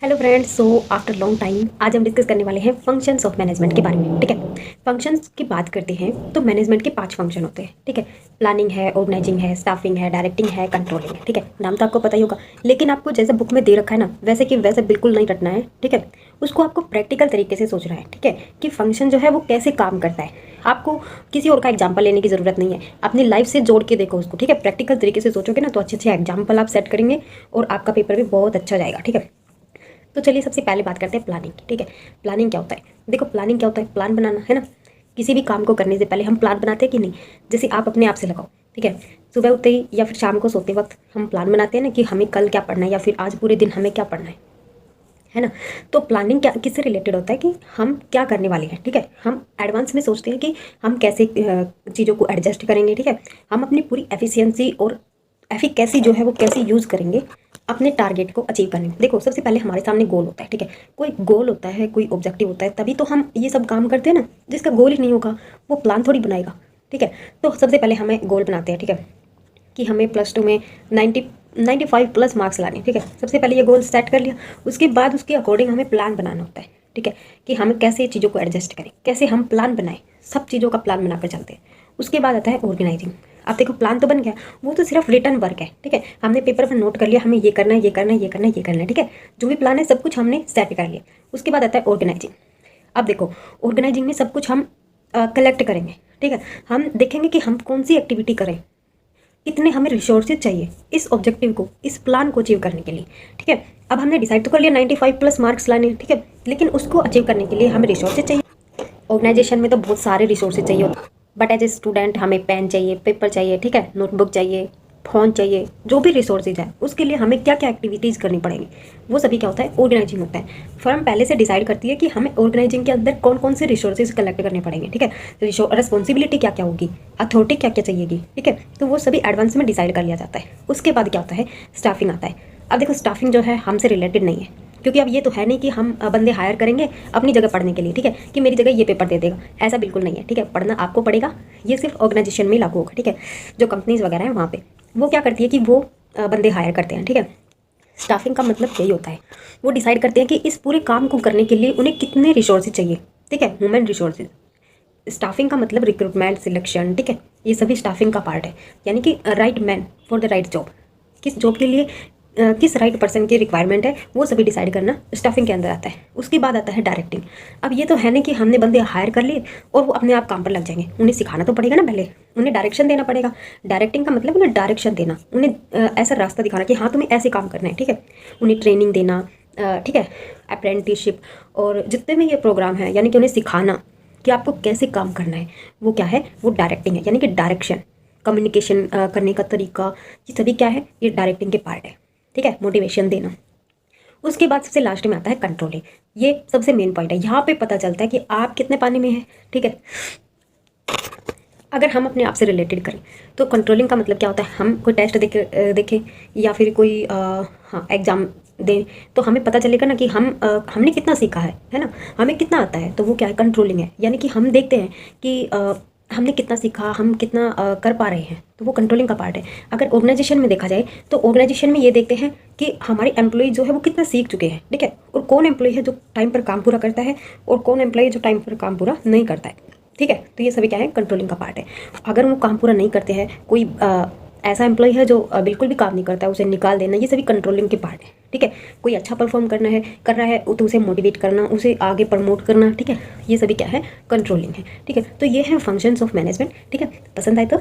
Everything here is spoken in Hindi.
Hello friends, so after long time आज हम डिस्कस करने वाले हैं फंक्शंस ऑफ मैनेजमेंट के बारे में। ठीक है, फंक्शंस की बात करते हैं तो मैनेजमेंट के 5 फंक्शन होते हैं। ठीक है, प्लानिंग है, ऑर्गेनाइजिंग है, स्टाफिंग है, डायरेक्टिंग है, कंट्रोलिंग है। ठीक है, नाम तो आपको पता ही होगा, लेकिन आपको जैसे बुक में दे रखा है ना वैसे कि वैसे बिल्कुल नहीं रटना है। ठीक है, उसको आपको प्रैक्टिकल तरीके से सोचना है। ठीक है, कि फंक्शन जो है वो कैसे काम करता है। आपको किसी और का एग्जाम्पल लेने की जरूरत नहीं है, अपनी लाइफ से जोड़ के देखो उसको। ठीक है, प्रैक्टिकल तरीके से सोचोगे ना तो अच्छे अच्छे एग्जाम्पल आप सेट करेंगे और आपका पेपर भी बहुत अच्छा जाएगा। ठीक है, तो चलिए सबसे पहले बात करते हैं प्लानिंग की। ठीक है, प्लानिंग क्या होता है? देखो, प्लानिंग क्या होता है? प्लान बनाना है ना। किसी भी काम को करने से पहले हम प्लान बनाते हैं कि नहीं? जैसे आप अपने आप से लगाओ। ठीक है, सुबह उठते ही या फिर शाम को सोते वक्त हम प्लान बनाते हैं ना कि हमें कल क्या पढ़ना है या फिर आज पूरे दिन हमें क्या पढ़ना है ना। तो प्लानिंग क्या किससे रिलेटेड होता है कि हम क्या करने वाले हैं। ठीक है, हम एडवांस में सोचते हैं कि हम कैसे चीज़ों को एडजस्ट करेंगे। ठीक है, हम अपनी पूरी एफिशिएंसी और एफिकेसी जो है वो कैसे यूज़ करेंगे अपने टारगेट को अचीव करने में। देखो, सबसे पहले हमारे सामने गोल होता है। ठीक है, कोई गोल होता है, कोई ऑब्जेक्टिव होता है, तभी तो हम ये सब काम करते हैं ना। जिसका गोल ही नहीं होगा वो प्लान थोड़ी बनाएगा। ठीक है, तो सबसे पहले हमें गोल बनाते हैं। ठीक है, कि हमें +2 में 95 प्लस मार्क्स लाने। ठीक है, सबसे पहले ये गोल सेट कर लिया। उसके बाद उसके अकॉर्डिंग हमें प्लान बनाना होता है। ठीक है, कि हम कैसे चीज़ों को एडजस्ट करें, कैसे हम प्लान बनाएं, सब चीज़ों का प्लान बनाकर चलते हैं। उसके बाद आता है ऑर्गेनाइजिंग। अब देखो, प्लान तो बन गया, वो तो सिर्फ रिटर्न वर्क है। ठीक है, हमने पेपर पर नोट कर लिया हमें ये करना है, ये करना है, ये करना है, ये करना है। ठीक है, जो भी प्लान है सब कुछ हमने सेट कर लिया। उसके बाद आता है ऑर्गेनाइजिंग। अब देखो, ऑर्गेनाइजिंग में सब कुछ हम कलेक्ट करेंगे। ठीक है, हम देखेंगे कि हम कौन सी एक्टिविटी करें, कितने हमें रिसोर्सेज चाहिए इस ऑब्जेक्टिव को, इस प्लान को अचीव करने के लिए। ठीक है, अब हमने डिसाइड तो कर लिया 95 प्लस मार्क्स लाने हैं। ठीक है, लेकिन उसको अचीव करने के लिए हमें रिसोर्सेज चाहिए। ऑर्गेनाइजेशन में तो बहुत सारे रिसोर्सेज चाहिए होते हैं, बट एज ए स्टूडेंट हमें पेन चाहिए, पेपर चाहिए। ठीक है, नोटबुक चाहिए, फ़ोन चाहिए, जो भी रिसोर्सेज है उसके लिए हमें क्या क्या एक्टिविटीज़ करनी पड़ेगी, वो सभी क्या होता है? ऑर्गेनाइजिंग होता है। फर्म पहले से डिसाइड करती है कि हमें ऑर्गेनाइजिंग के अंदर कौन कौन से रिसोर्सेज कलेक्ट करने पड़ेंगे। ठीक है, रिस्पॉन्सिबिलिटी क्या क्या होगी, अथॉरिटी क्या क्या चाहिएगी। ठीक है, तो वो सभी एडवांस में डिसाइड कर लिया जाता है। उसके बाद क्या होता है? स्टाफिंग आता है। अब देखो, स्टाफिंग जो है हमसे रिलेटेड नहीं है, क्योंकि अब ये तो है नहीं कि हम बंदे हायर करेंगे अपनी जगह पढ़ने के लिए। ठीक है, कि मेरी जगह ये पेपर दे देगा, ऐसा बिल्कुल नहीं है। ठीक है, पढ़ना आपको पड़ेगा, ये सिर्फ ऑर्गेनाइजेशन में ही लागू होगा। ठीक है, जो कंपनीज वगैरह हैं वहाँ पे वो क्या करती है कि वो बंदे हायर करते हैं। ठीक है, स्टाफिंग का मतलब यही होता है, वो डिसाइड करते हैं कि इस पूरे काम को करने के लिए उन्हें कितने रिसोर्सेज चाहिए। ठीक है, ह्यूमन रिसोर्सेज। स्टाफिंग का मतलब रिक्रूटमेंट, सिलेक्शन। ठीक है, ये सभी स्टाफिंग का पार्ट है, यानी कि right man for the right job. किस जॉब के लिए किस राइट पर्सन की रिक्वायरमेंट है वो सभी डिसाइड करना स्टाफिंग के अंदर आता है। उसके बाद आता है डायरेक्टिंग। अब ये तो है नहीं कि हमने बंदे हायर कर लिए और वो अपने आप काम पर लग जाएंगे, उन्हें सिखाना तो पड़ेगा ना, पहले उन्हें डायरेक्शन देना पड़ेगा। डायरेक्टिंग का मतलब उन्हें डायरेक्शन देना, उन्हें ऐसा रास्ता दिखाना कि हाँ तुम्हें ऐसे काम करना है। ठीक है, उन्हें ट्रेनिंग देना। ठीक है, अप्रेंटिसशिप और जितने भी ये प्रोग्राम है, यानी कि उन्हें सिखाना कि आपको कैसे काम करना है, वो क्या है? वो डायरेक्टिंग है, यानी कि डायरेक्शन, कम्युनिकेशन करने का तरीका, ये सभी क्या है? ये डायरेक्टिंग के पार्ट है। ठीक है, मोटिवेशन देना। उसके बाद सबसे लास्ट में आता है कंट्रोलिंग। ये सबसे मेन पॉइंट है, यहाँ पे पता चलता है कि आप कितने पानी में हैं। ठीक है, अगर हम अपने आप से रिलेटेड करें तो कंट्रोलिंग का मतलब क्या होता है? हम कोई टेस्ट देखें या फिर कोई हाँ एग्ज़ाम दें, तो हमें पता चलेगा ना कि हमने कितना सीखा है ना, हमें कितना आता है। तो वो क्या है? कंट्रोलिंग है, यानी कि हम देखते हैं कि हमने कितना सीखा, हम कितना कर पा रहे हैं, तो वो कंट्रोलिंग का पार्ट है। अगर ऑर्गेनाइजेशन में देखा जाए तो ऑर्गेनाइजेशन में ये देखते हैं कि हमारे एम्प्लॉय जो है वो कितना सीख चुके हैं। ठीक है, और कौन एम्प्लॉय है जो टाइम पर काम पूरा करता है और कौन एम्प्लॉय जो टाइम पर काम पूरा नहीं करता है। ठीक है, तो ये सभी क्या है? कंट्रोलिंग का पार्ट है। अगर वो काम पूरा नहीं करते हैं, कोई ऐसा एम्प्लॉय है जो बिल्कुल भी काम नहीं करता है, उसे निकाल देना, ये सभी कंट्रोलिंग के पार्ट है। ठीक है, कोई अच्छा परफॉर्म कर रहा है तो उसे मोटिवेट करना, उसे आगे प्रमोट करना। ठीक है, ये सभी क्या है? कंट्रोलिंग है। ठीक है, तो ये है फंक्शंस ऑफ मैनेजमेंट। ठीक है, पसंद आए तो